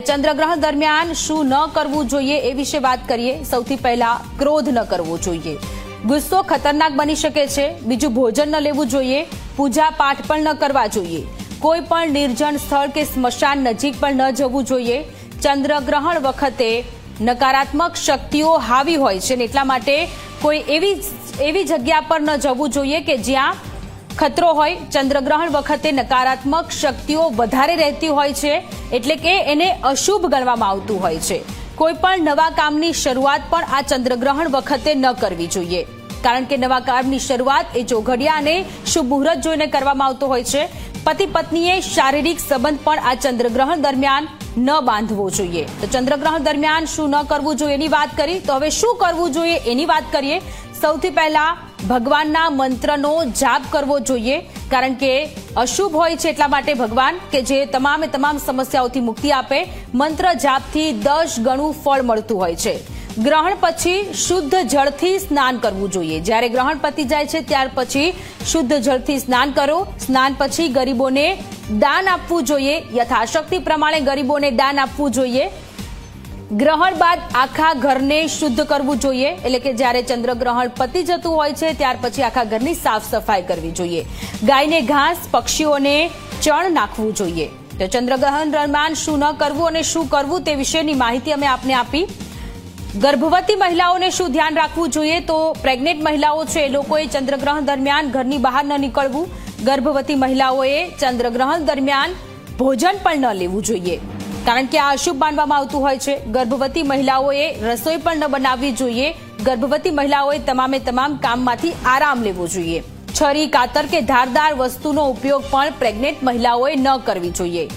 ચંદ્રગ્રહણ દરમિયાન શું ન કરવું જોઈએ એ વિશે વાત કરીએ। સૌથી પહેલા ક્રોધ ન કરવો જોઈએ, ગુસ્સો ખતરનાક બની શકે છે। બીજું, ભોજન ન લેવું જોઈએ, પૂજા પાઠ પણ ન કરવા જોઈએ, કોઈ પણ નિર્જન સ્થળ કે સ્મશાન નજીક પણ ન જવું જોઈએ। ચંદ્રગ્રહણ વખતે નકારાત્મક શક્તિઓ હાવી હોય છે ને એટલા માટે કોઈ એવી જગ્યા પર ન જવું જોઈએ કે જ્યાં ખતરો હોય। ચંદ્રગ્રહણ વખતે નકારાત્મક શક્તિઓ વધારે રહેતી હોય છે એટલે કે એને અશુભ ગણવામાં આવતું હોય છે। કોઈ પણ નવા કામની શરૂઆત પણ આ ચંદ્રગ્રહણ વખતે ન કરવી જોઈએ, કારણ કે નવા કામની શરૂઆત એ ચોઘડિયા અને શુભ મુહૂર્ત જોઈને કરવામાં આવતો હોય છે। પતિ પત્નીએ શારીરિક સંબંધ પણ આ ચંદ્રગ્રહણ દરમિયાન ન બાંધવો જોઈએ। તો ચંદ્રગ્રહણ દરમિયાન શું ન કરવું જોઈએ એની વાત કરી, તો હવે શું કરવું જોઈએ એની વાત કરીએ। સૌથી પહેલા ભગવાનના મંત્રનો જાપ કરવો જોઈએ, કારણ કે અશુભ હોય છે એટલા માટે ભગવાન કે જે તમામ સમસ્યાઓથી મુક્તિ આપે, મંત્ર જાપથી 10 ગણું ફળ મળતું હોય છે। ગ્રહણ પછી શુદ્ધ જળથી સ્નાન કરવું જોઈએ। જ્યારે ગ્રહણ પતી જાય છે ત્યાર પછી શુદ્ધ જળથી સ્નાન કરો। સ્નાન પછી ગરીબોને દાન આપવું જોઈએ, યથાશક્તિ પ્રમાણે ગરીબોને દાન આપવું જોઈએ। ગ્રહણ બાદ આખા ઘરને શુદ્ધ કરવું જોઈએ, એટલે કે જ્યારે ચંદ્રગ્રહણ પતી જતું હોય છે ત્યાર પછી આખા ઘરની સાફ સફાઈ કરવી જોઈએ। ગાયને ઘાસ, પક્ષીઓને ચણ નાખવું જોઈએ। તો ચંદ્રગ્રહણ દરમિયાન શું ન કરવું અને શું કરવું તે વિશેની માહિતી અમે આપને આપી। ગર્ભવતી મહિલાઓને શું ધ્યાન રાખવું જોઈએ, તો પ્રેગ્નેન્ટ મહિલાઓ છે એ લોકોએ ચંદ્રગ્રહણ દરમિયાન ઘરની બહાર ન નીકળવું। ગર્ભવતી મહિલાઓએ ચંદ્રગ્રહણ દરમિયાન ભોજન પણ ન લેવું જોઈએ, કારણ કે આ અશુભ માનવામાં આવતું હોય છે। ગર્ભવતી મહિલાઓએ રસોઈ પણ ન બનાવવી જોઈએ। ગર્ભવતી મહિલાઓએ તમામ કામમાંથી આરામ લેવો જોઈએ। છરી, કાતર કે ધારદાર વસ્તુનો ઉપયોગ પણ પ્રેગ્નેન્ટ મહિલાઓએ ન કરવી જોઈએ।